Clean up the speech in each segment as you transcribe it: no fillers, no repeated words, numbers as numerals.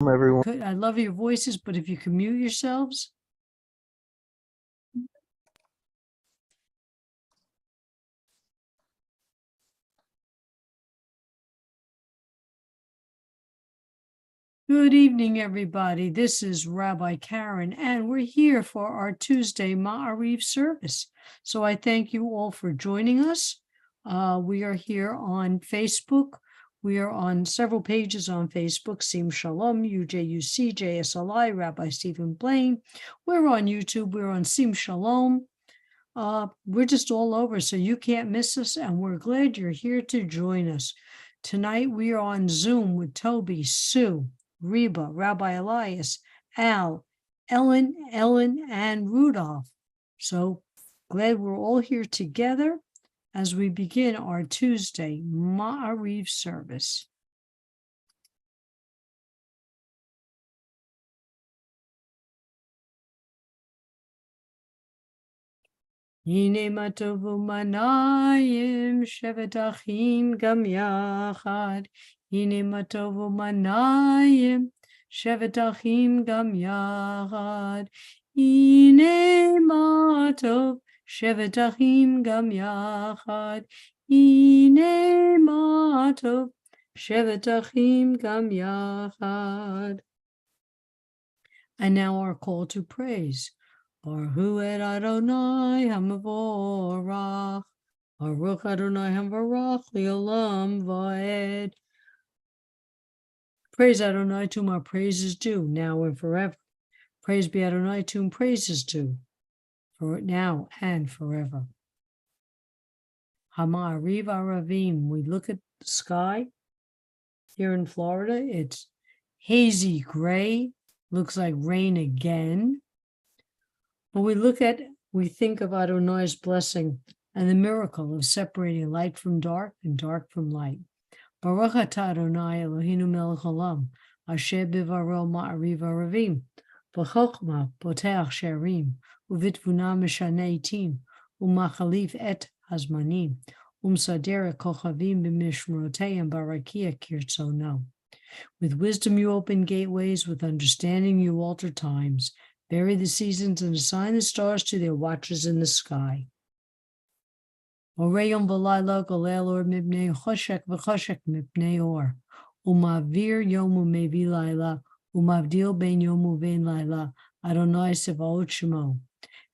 Everyone. I love your voices, but if you can mute yourselves. Good evening, everybody. This is Rabbi Karen, and we're here for our Tuesday Ma'ariv service. So I thank you all for joining us. We are here on Facebook. We are on several pages on Facebook, Sim Shalom, UJUC, JSLI, Rabbi Stephen Blaine. We're on YouTube. We're on Sim Shalom. We're just all over, so you can't miss us, and we're glad you're here to join us. Tonight, we are on Zoom with Toby, Sue, Reba, Rabbi Elias, Al, Ellen, and Rudolph. So glad we're all here together as we begin our Tuesday Ma'ariv service. Hine matov u'manayim shevet achim gam yachad. Hine matov u'manayim shevet achim gam yachad. Hine matov shevet achim gam yachad. Hine matov shevet achim gam yachad. And now our call to praise. Baruch et Adonai hamavorach, Baruch Adonai hamavorach li'olam va'ed. Praise Adonai, to whom our praise is due, now and forever. Praise be Adonai, to whom praise is due, for now and forever. Hama'ariv aravim. We look at the sky here in Florida. It's hazy gray, looks like rain again. When we think of Adonai's blessing and the miracle of separating light from dark and dark from light. Baruch atah Adonai Eloheinu melech haolam, asher bivaro ma'ariv aravim, b'chokhmah poteach she'arim, u'vitvuna mishana itim, u'machalif et hazmanim, u'msader kochavim b'mishmoroteihem barakia kirtzono. With wisdom you open gateways, with understanding you alter times. Vary the seasons and assign the stars to their watchers in the sky. Oreyom v'layla golel or mibnei choshek v'choshek mibnei or. Umavir yom u'mevi layla, umavdil ben yom u'vein layla, Adonai sevaot shemo.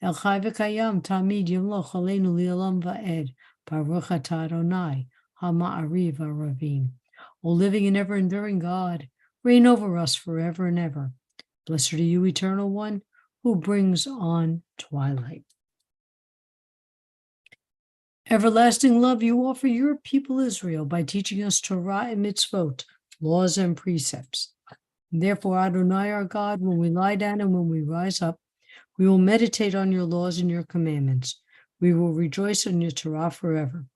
El chai v'kayam tamid yomlo chalenu li'olam va'ed, Baruch atah Adonai, ha'ma'ariv aravim. O living and ever-enduring God, reign over us forever and ever. Blessed are you, Eternal One, who brings on twilight. Everlasting love you offer your people Israel by teaching us Torah and mitzvot, laws and precepts. And therefore, Adonai our God, when we lie down and when we rise up, we will meditate on your laws and your commandments. We will rejoice in your Torah forever.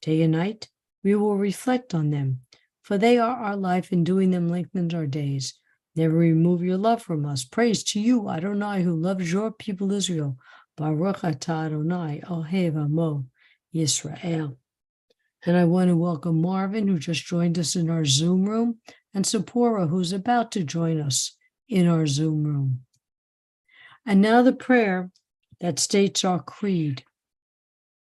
Day and night, we will reflect on them, for they are our life, and doing them lengthens our days. Never remove your love from us. Praise to you, Adonai, who loves your people Israel. Baruch atah Adonai, Ohev Amo Yisrael. And I want to welcome Marvin, who just joined us in our Zoom room, and Sephora, who's about to join us in our Zoom room. And now the prayer that states our creed,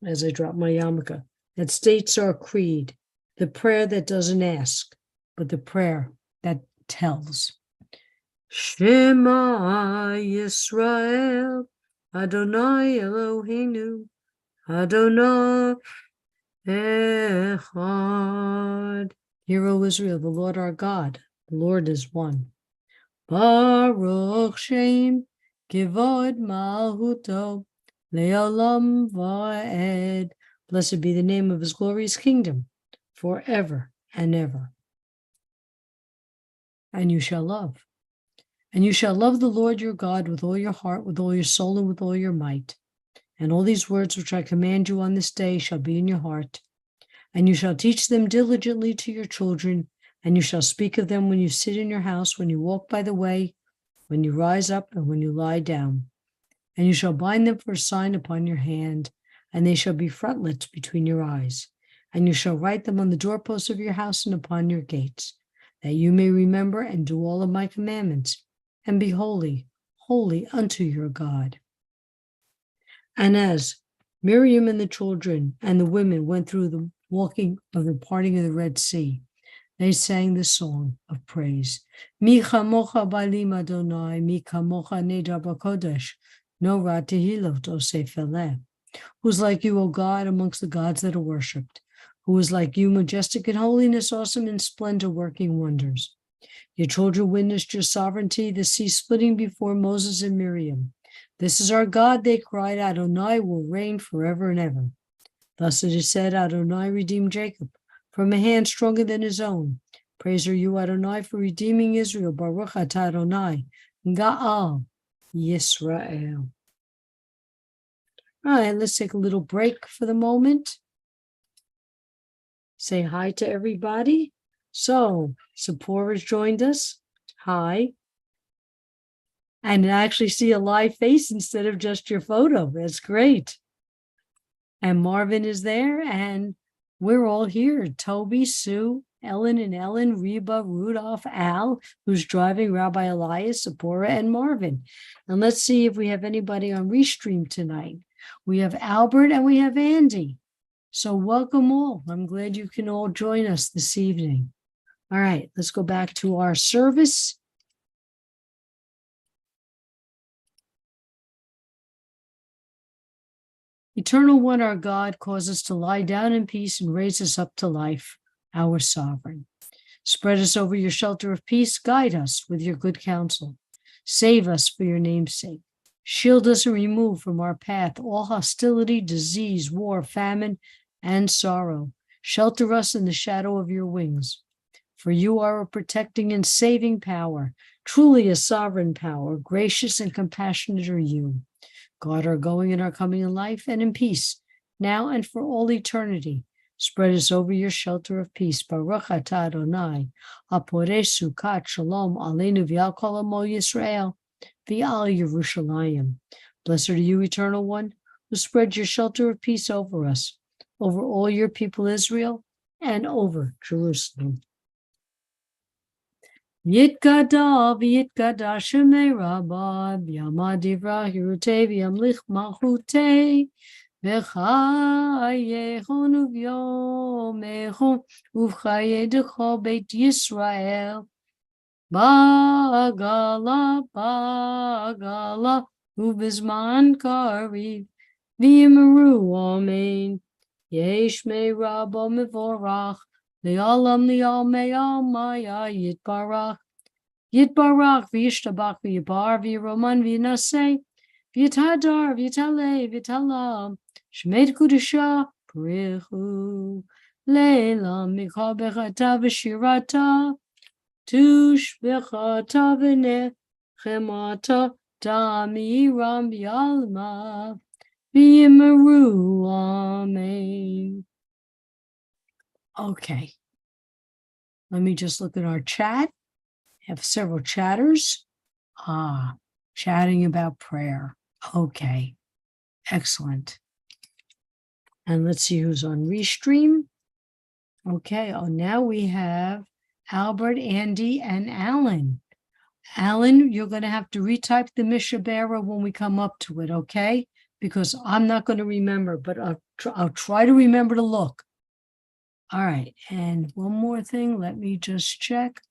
as I drop my yarmulke, that states our creed, the prayer that doesn't ask, but the prayer that tells. Shema Yisrael, Adonai Eloheinu, Adonai Echad. Hear, O Israel, the Lord our God, the Lord is one. Baruch Shem, Kivod Malchuto, Le'olam Va'ed. Blessed be the name of his glorious kingdom, forever and ever. And you shall love. And you shall love the Lord your God with all your heart, with all your soul, and with all your might. And all these words which I command you on this day shall be in your heart. And you shall teach them diligently to your children, and you shall speak of them when you sit in your house, when you walk by the way, when you rise up, and when you lie down. And you shall bind them for a sign upon your hand, and they shall be frontlets between your eyes. And you shall write them on the doorposts of your house and upon your gates, that you may remember and do all of my commandments, and be holy, holy unto your God. And as Miriam and the children and the women went through the walking of the parting of the Red Sea, they sang the song of praise. Mi chamocha balim Adonai, mi chamocha nedar b'kodesh, no ra tehilot osef eleh. Who's like you, O God, amongst the gods that are worshipped? Who is like you, majestic in holiness, awesome in splendor, working wonders? Your children witnessed your sovereignty, the sea splitting before Moses and Miriam. This is our God, they cried, Adonai will reign forever and ever. Thus it is said, Adonai redeemed Jacob from a hand stronger than his own. Praise are you, Adonai, for redeeming Israel. Baruch atah Adonai, Ga'al Yisrael. All right, let's take a little break for the moment. Say hi to everybody. So, Sephora has joined us. Hi. And actually see a live face instead of just your photo. That's great. And Marvin is there, and we're all here. Toby, Sue, Ellen and Ellen, Reba, Rudolph, Al, who's driving, Rabbi Elias, Sephora, and Marvin. And let's see if we have anybody on Restream tonight. We have Albert and we have Andy. So welcome all. I'm glad you can all join us this evening. All right, let's go back to our service. Eternal One, our God, cause us to lie down in peace and raise us up to life, our sovereign. Spread us over your shelter of peace. Guide us with your good counsel. Save us for your name's sake. Shield us and remove from our path all hostility, disease, war, famine, and sorrow. Shelter us in the shadow of your wings. For you are a protecting and saving power, truly a sovereign power. Gracious and compassionate are you. God, our going and our coming in life and in peace, now and for all eternity. Spread us over your shelter of peace. Baruch atah Adonai, haporeh sukat shalom aleinu v'al kol amo Yisrael v'al Yerushalayim. Blessed are you, Eternal One, who spread your shelter of peace over us, over all your people Israel, and over Jerusalem. Yitkada v'yitkada shemei rabba v'yamad divrah hirutei v'yamlich malchutei v'chayechon uv'yomechon uv'chayedecho beit Yisrael ba'agala uv'zman kariv v'yimeru amen. Yesh mei rabba mevorach Le'olam le'olmei almaya yitbarach v'yishtabach v'yibar v'yiroman v'yinaseh v'yitadar v'yitaleh v'yitalam shmeit kudusha prichu le'elam mikol bechata v'shirata tushbechata v'nechemata ta'amiram v'yalma v'yimeru amen. Okay, let me just look at our chat. I have several chatters. Chatting about prayer. Okay, excellent. And let's see who's on Restream. Okay, now we have Albert, Andy, and Alan. Alan, you're going to have to retype the Mishabera when we come up to it, okay? Because I'm not going to remember, but I'll try to remember to look. All right, and one more thing, let me just check.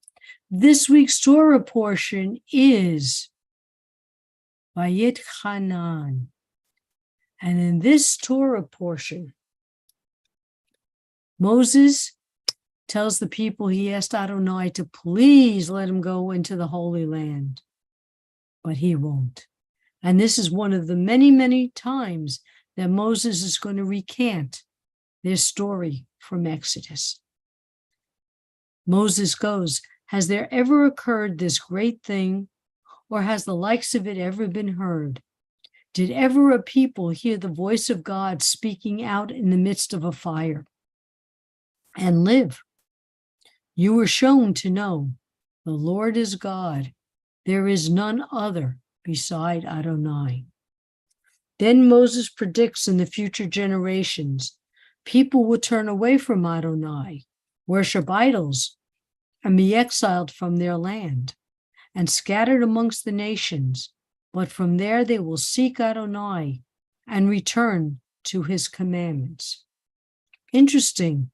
This week's Torah portion is Vayit Hanan. And in this Torah portion, Moses tells the people he asked Adonai to please let him go into the Holy Land, but he won't. And this is one of the many, many times that Moses is going to recant their story from Exodus. Moses goes, has there ever occurred this great thing, or has the likes of it ever been heard? Did ever a people hear the voice of God speaking out in the midst of a fire and live? You were shown to know the Lord is God. There is none other beside Adonai. Then Moses predicts in the future generations, people will turn away from Adonai, worship idols, and be exiled from their land and scattered amongst the nations. But from there they will seek Adonai and return to his commandments. Interesting.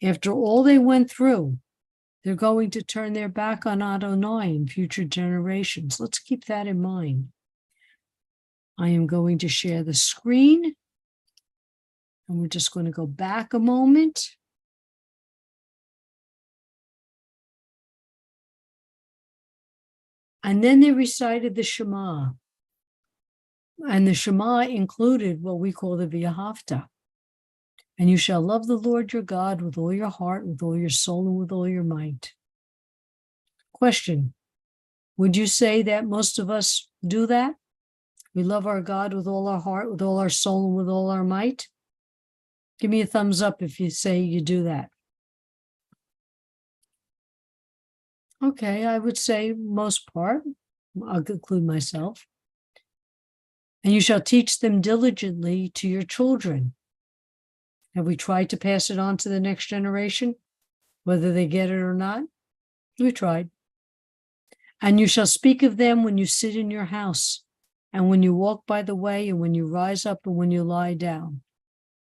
After all they went through, they're going to turn their back on Adonai in future generations. Let's keep that in mind. I am going to share the screen. And we're just going to go back a moment. And then they recited the Shema. And the Shema included what we call the V'ahavta. And you shall love the Lord your God with all your heart, with all your soul, and with all your might. Question: would you say that most of us do that? We love our God with all our heart, with all our soul, and with all our might? Give me a thumbs up if you say you do that. Okay, I would say most part. I'll include myself. And you shall teach them diligently to your children. Have we tried to pass it on to the next generation, whether they get it or not? We tried. And you shall speak of them when you sit in your house, and when you walk by the way, and when you rise up, and when you lie down.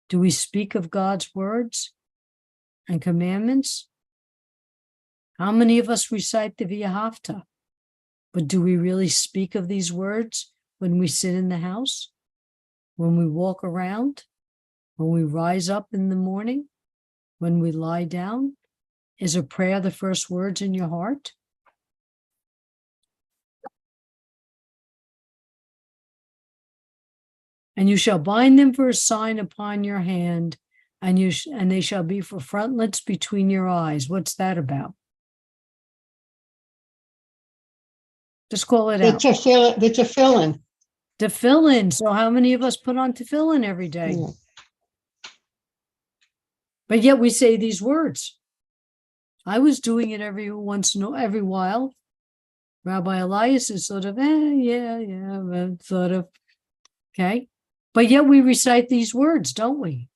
Do we speak of God's words and commandments? How many of us recite the V'ahavta? But do we really speak of these words when we sit in the house, when we walk around, when we rise up in the morning, when we lie down? Is a prayer the first words in your heart? And you shall bind them for a sign upon your hand, and they shall be for frontlets between your eyes. What's that about? Just call it out. The tefillin. Tefillin. So how many of us put on tefillin every day? Yeah. But yet we say these words. I was doing it every while. Rabbi Elias is sort of, sort of, okay. But yet we recite these words, don't we?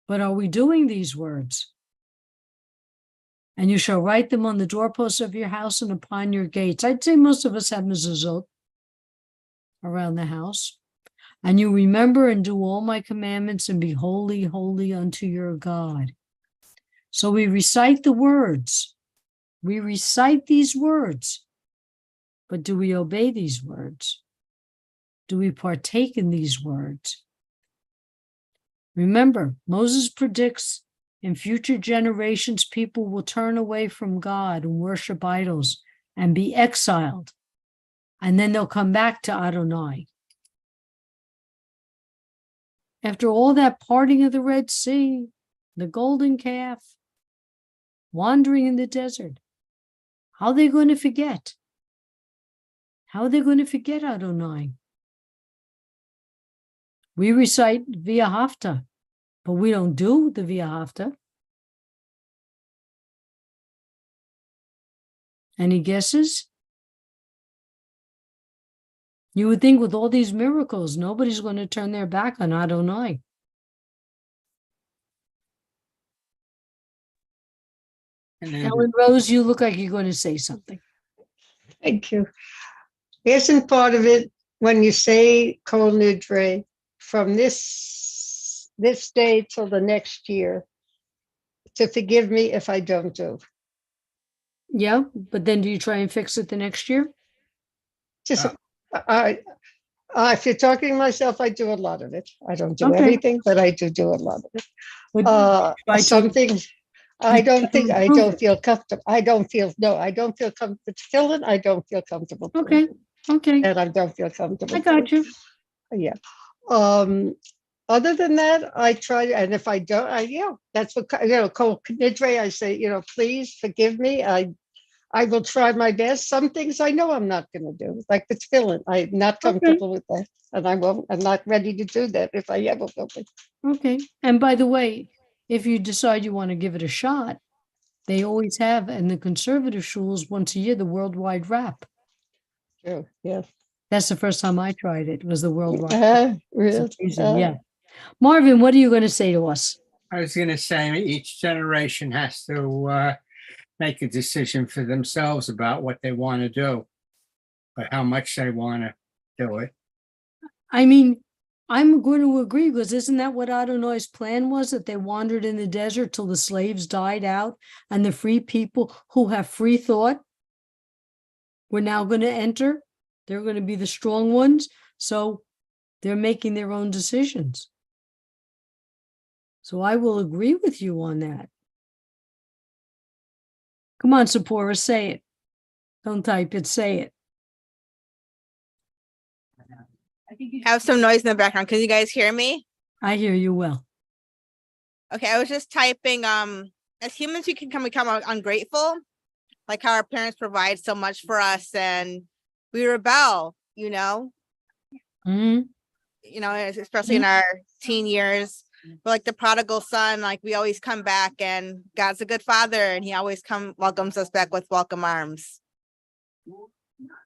But are we doing these words? And you shall write them on the doorposts of your house and upon your gates. I'd say most of us have mezuzot around the house. And you remember and do all my commandments and be holy, holy unto your God. So we recite the words. We recite these words. But do we obey these words? Do we partake in these words? Remember, Moses predicts in future generations, people will turn away from God and worship idols and be exiled. And then they'll come back to Adonai. After all that parting of the Red Sea, the golden calf, wandering in the desert, how are they going to forget? How are they going to forget Adonai? We recite V'ahavta, but we don't do the V'ahavta. Any guesses? You would think with all these miracles, nobody's going to turn their back on Adonai. Ellen Rose, you look like you're going to say something. Thank you. Isn't part of it when you say Kol Nidre from this day till the next year to forgive me if I don't do? Yeah, but then do you try and fix it the next year? Just if you're talking to myself, I do a lot of it. I don't do everything, but I do a lot of it. Some things I don't feel comfortable. I don't feel comfortable. Tefillin, I don't feel comfortable. Okay. And I don't feel comfortable. I got you. Yeah. Other than that, I try, and if I don't, that's what, Kol Nidre, I say, please forgive me. I will try my best. Some things I know I'm not going to do, like the tefillin. I'm not comfortable with that, and I'm not ready to do that if I ever will be. Okay. And by the way, if you decide you want to give it a shot, they always have in the conservative shuls once a year the worldwide wrap. True. Yeah. That's the first time I tried it. Was the worldwide. Really? Yeah. Marvin, what are you going to say to us? I was going to say each generation has to make a decision for themselves about what they want to do, but how much they want to do it. I mean, I'm going to agree, because isn't that what Adonai's plan was, that they wandered in the desert till the slaves died out, and the free people who have free thought were now going to enter? They're going to be the strong ones. So they're making their own decisions. So I will agree with you on that. Come on, Sephora, say it. Don't type it, say it. Have some noise in the background. Can you guys hear me? I hear you well. Okay, I was just typing, as humans, we can become ungrateful, like how our parents provide so much for us and we rebel, Mhm. Especially in our teen years. But like the prodigal son, like we always come back, and God's a good father, and he always welcomes us back with welcome arms.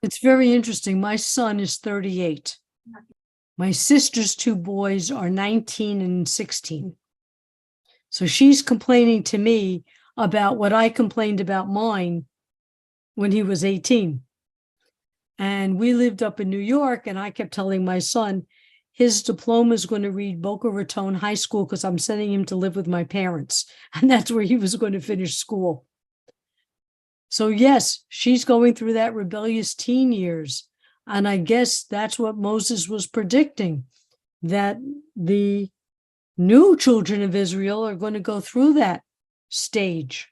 It's very interesting. My son is 38. My sister's two boys are 19 and 16. So she's complaining to me about what I complained about mine when he was 18. And we lived up in New York, and I kept telling my son his diploma is going to read Boca Raton High School, because I'm sending him to live with my parents. And that's where he was going to finish school. So yes, she's going through that rebellious teen years. And I guess that's what Moses was predicting, that the new children of Israel are going to go through that stage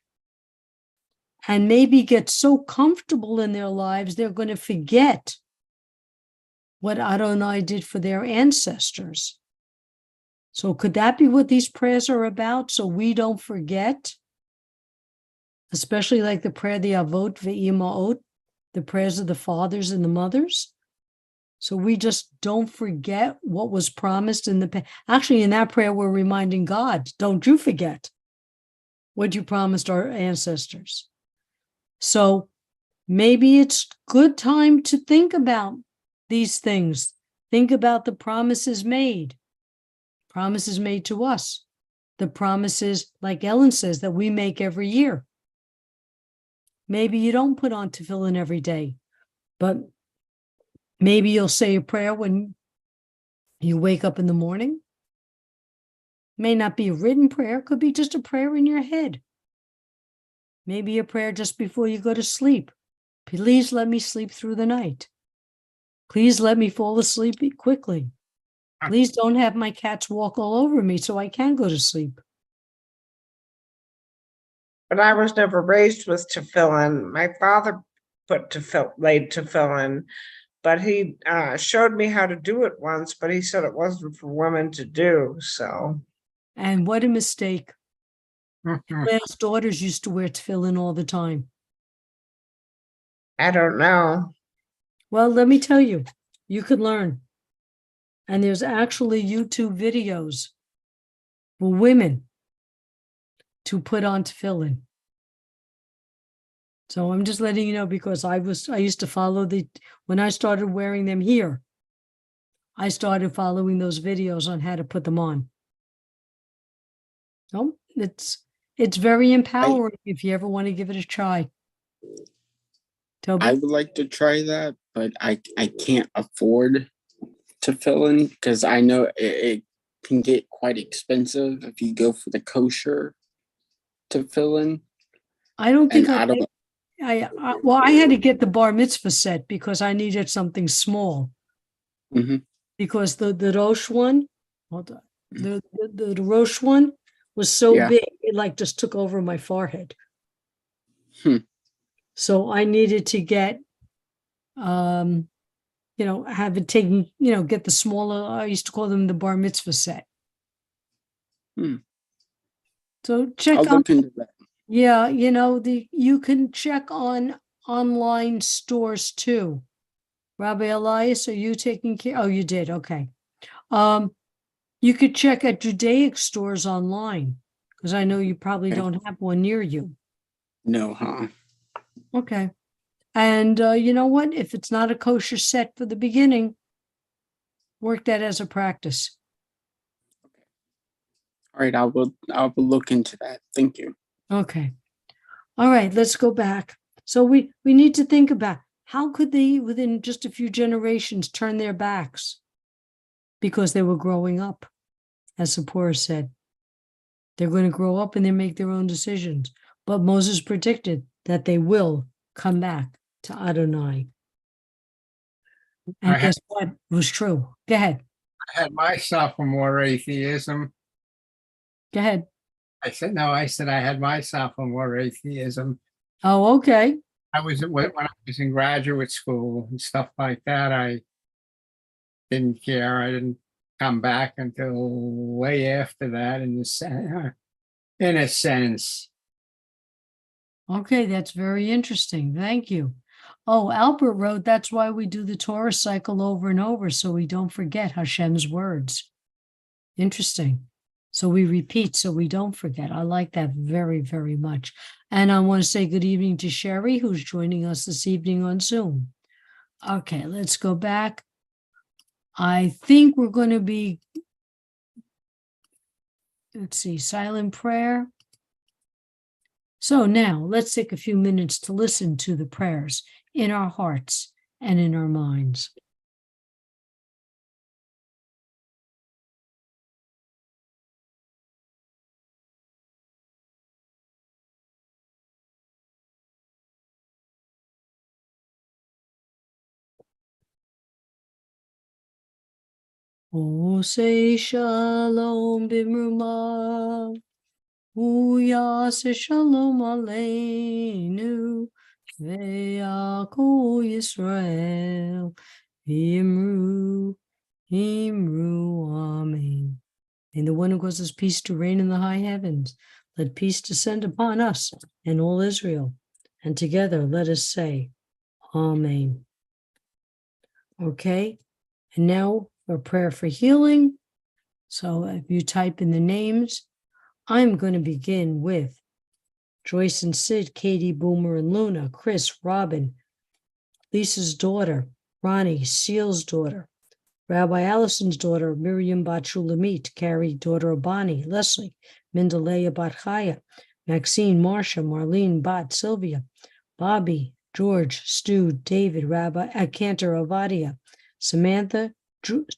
and maybe get so comfortable in their lives, they're going to forget what Adonai did for their ancestors. So could that be what these prayers are about? So we don't forget, especially like the prayer, the Avot ve'Imaot, the prayers of the fathers and the mothers. So we just don't forget what was promised in the past. Actually, in that prayer, we're reminding God, don't you forget what you promised our ancestors. So maybe it's good time to think about these things. Think about the promises made to us, the promises, like Ellen says, that we make every year. Maybe you don't put on tefillin every day, but maybe you'll say a prayer when you wake up in the morning. May not be a written prayer, could be just a prayer in your head. Maybe a prayer just before you go to sleep. Please let me sleep through the night. Please let me fall asleep quickly. Please don't have my cats walk all over me so I can go to sleep. But I was never raised with tefillin. My father laid tefillin, but he showed me how to do it once, but he said it wasn't for women to do, so. And what a mistake. Claire's daughters used to wear tefillin all the time. I don't know. Well, let me tell you, you could learn. And there's actually YouTube videos for women to put on tefillin. So I'm just letting you know, because I used to follow when I started wearing them here, I started following those videos on how to put them on. So it's very empowering if you ever want to give it a try. Toby? I would like to try that, but I can't afford tefillin because I know it can get quite expensive if you go for the kosher tefillin. I don't think And I had to get the bar mitzvah set because I needed something small. Mhm. Because the Rosh one, hold on, the Rosh one was so Yeah. big, it like just took over my forehead. So I needed to get, have it taken, get the smaller, I used to call them the bar mitzvah set. So check I'll on, look into that. yeah, you can check on online stores too. Rabbi Elias, are you taking care? Oh, you did. Okay. You could check at Judaic stores online, because I know you probably Okay. don't have one near you. No, huh? Okay. And you know what? If it's not a kosher set for the beginning, work that as a practice. All right, I will look into that. Thank you. Okay. All right, let's go back. So we need to think about how could they, within just a few generations, turn their backs because they were growing up, as Zipporah said. They're going to grow up and they make their own decisions. But Moses predicted that they will come back to Adonai. And I had- guess what? It was true. Go ahead. I had my sophomore atheism. Go ahead. I said, no, I said I had my sophomore atheism. Oh, okay. When I was in graduate school and stuff like that, I didn't care. I didn't come back until way after that in a sense. Okay, that's very interesting. Thank you. Oh, Albert wrote, that's why we do the Torah cycle over and over, so we don't forget Hashem's words. Interesting. So we repeat so we don't forget. I like that very, very much. And I want to say good evening to Sherry, who's joining us this evening on Zoom. Okay, let's go back. I think we're going to be, let's see, silent prayer. So now let's take a few minutes to listen to the prayers in our hearts and in our minds. O say shalom bimruma, Uyase shalom aleinu, ve'ako Yisrael, Imru, amen. And the one who causes peace to reign in the high heavens, let peace descend upon us and all Israel. And together let us say, Amen. Okay, and now a prayer for healing. So if you type in the names, I'm going to begin with Joyce and Sid, Katie, Boomer and Luna, Chris, Robin, Lisa's daughter, Ronnie, Seal's daughter, Rabbi Allison's daughter, Miriam Bat Shulamit, Carrie, daughter of Bonnie, Leslie, Mindalea Bat Chaya, Maxine, Marcia, Marlene, Bat, Sylvia, Bobby, George, Stu, David, Rabbi Cantor, Avadia, Samantha,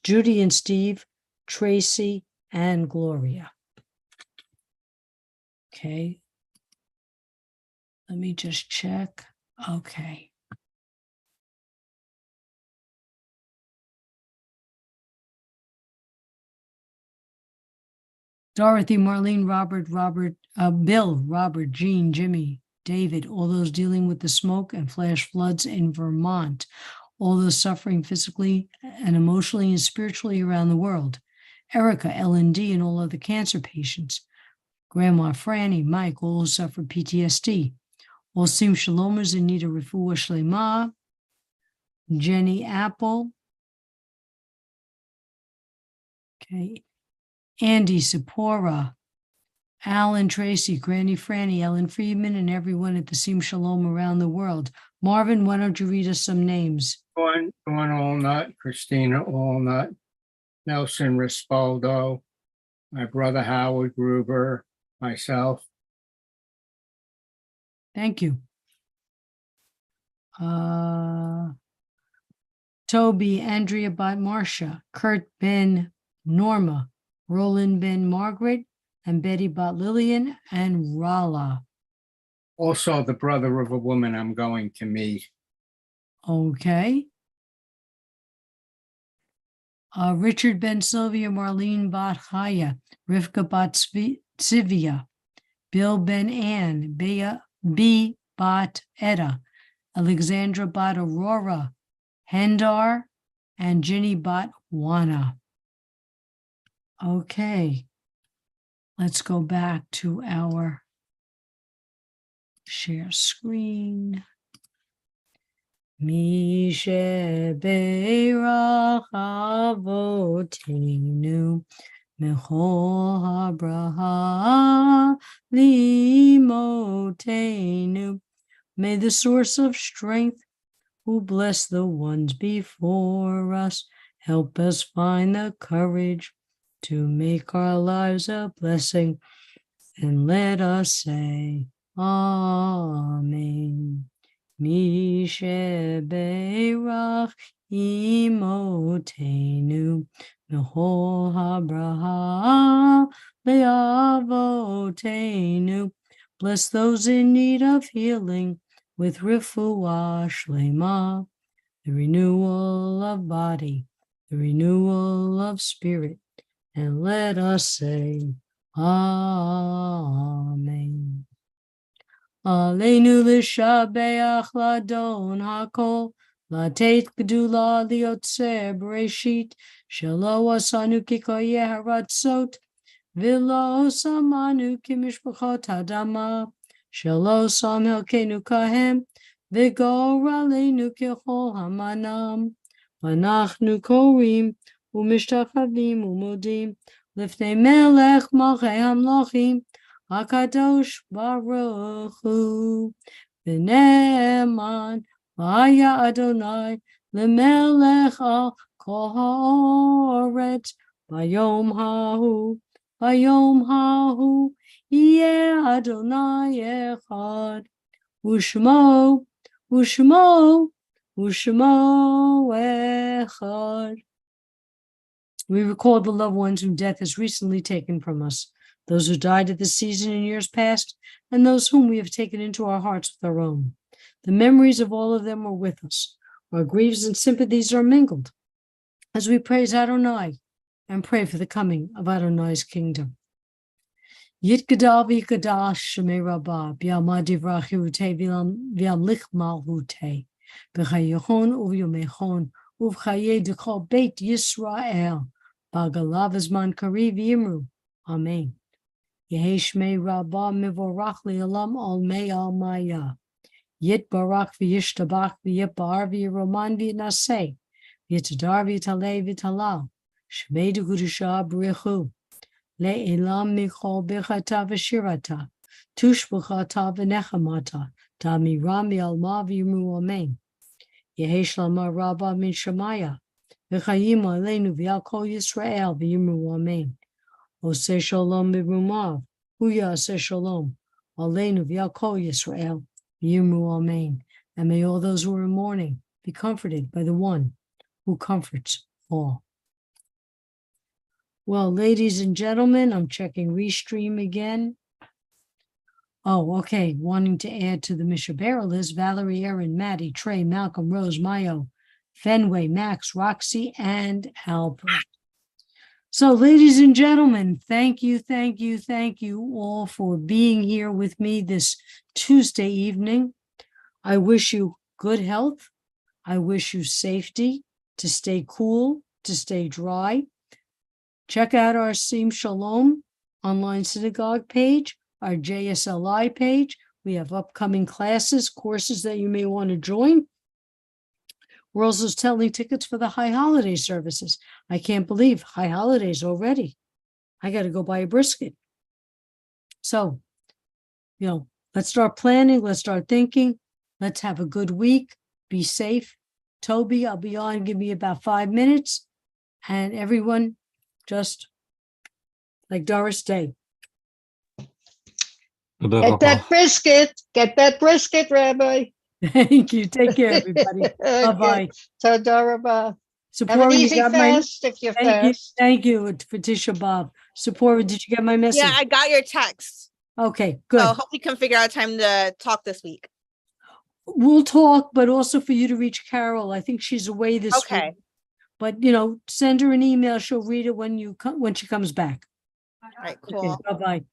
Judy and Steve, Tracy, and Gloria. Okay. Let me just check. Okay. Dorothy, Marlene, Robert, Bill, Robert, Jean, Jimmy, David, all those dealing with the smoke and flash floods in Vermont, all those suffering physically and emotionally and spiritually around the world, Erica, LND, and all other cancer patients, Grandma Franny, Mike, all who suffer PTSD, all Sim Shalomers in need of refuah shlema, Jenny Apple, okay, Andy, Sephora, Alan, Tracy, Granny Franny, Ellen Friedman, and everyone at the Sim Shalom around the world. Marvin, why don't you read us some names? Dawn Allnut, Christina Allnut, Nelson Rispoldo, my brother Howard Gruber, myself. Thank you. Toby, Andrea Bot Marcia, Kurt Ben Norma, Roland Ben Margaret, and Betty Bot Lillian, and Rala. Also the brother of a woman I'm going to meet. Okay. Richard Ben Sylvia, Marlene Bot Chaya, Rivka Bot Sivia, Bill Ben Ann, B Bot Etta, Alexandra Bot Aurora, Hendar, and Ginny Bot Wana. Okay. Let's go back to our share screen. Mishe Beirach Avotenu Mechol Habraha Limotenu. May the source of strength, who bless the ones before us, help us find the courage to make our lives a blessing. And let us say, Amen. Misheberach imotenu mehol habraha leavotenu. Bless those in need of healing with refuah shlema, the renewal of body, the renewal of spirit. And let us say, Amen. Aleinu l'shabeach ladon hakol, latet gedula liotzer bereshit, shelo asanu kikoye haratzot, v'lo samanu kimishpachot hadama, shelo sam helkenu kahem, v'goralenu kechol hamanam, v'anachnu korim, u'mishtachavim u'modim, lifnei melech malchei hamlochim, HaKadosh Baruch Hu, V'ne'eman V'haya Adonai L'melech al kol ha'oretz, V'yom ha'hu, Yeh Adonai echad, U'shmo echad. We recall the loved ones whom death has recently taken from us, those who died at this season in years past, and those whom we have taken into our hearts with our own. The memories of all of them are with us. Our griefs and sympathies are mingled as we praise Adonai and pray for the coming of Adonai's kingdom. Yitgadal v'yikadash shemei rabbah, b'yalma divrach hirutei v'yamlich malhutei, b'chayechon u'v'yomechon u'v'chayei d'chol beit Yisrael, b'agalav azman kariv yimru. Amen. Yehi shmei rabbah mivorach le'olam al mei al maya. Yit barak v'yishtabach v'yipar v'yiroman v'yinaseh. V'yitadar v'yitalei v'yitalal. Shmei d'kudusha b'richu. Le'elam michol b'chata v'shirata. Tushb'chata v'nechamata. Ta'miram v'yalma v'yimu amen. Yehi shlama rabbah min shemaya. V'chayim aleinu v'yal kol Yisrael v'yimu amen. Oseh shalom b'rumav, hu yaseh shalom, aleinu v'yal kol Yisrael, v'yimu amen. And may all those who are in mourning be comforted by the one who comforts all. Well, ladies and gentlemen, I'm checking Restream again. Oh, okay. Wanting to add to the Mishabera list, Valerie, Erin, Maddie, Trey, Malcolm, Rose, Mayo, Fenway, Max, Roxy, and Albert. So, ladies and gentlemen, thank you all for being here with me this Tuesday evening. I wish you good health. I wish you safety, to stay cool, to stay dry. Check out our Sim Shalom online synagogue page, our JSLI page. We have upcoming classes, courses that you may want to join. We're also selling tickets for the high holiday services. I can't believe high holidays already. I got to go buy a brisket. So, let's start planning. Let's start thinking. Let's have a good week. Be safe. Toby, I'll be on. Give me about 5 minutes. And everyone, just like Doris Day. Get that brisket, Rabbi. Thank you. Take care, everybody. Bye-bye. Toda rabah. Support, Have an you easy got fast if you're fast. Thank you for Tisha B'Av. Support, did you get my message? Yeah, I got your text. Okay, good. So hope we can figure out time to talk this week. We'll talk, but also for you to reach Carol. I think she's away this week. Okay. But, send her an email. She'll read it when she comes back. All right, cool. Okay, bye-bye.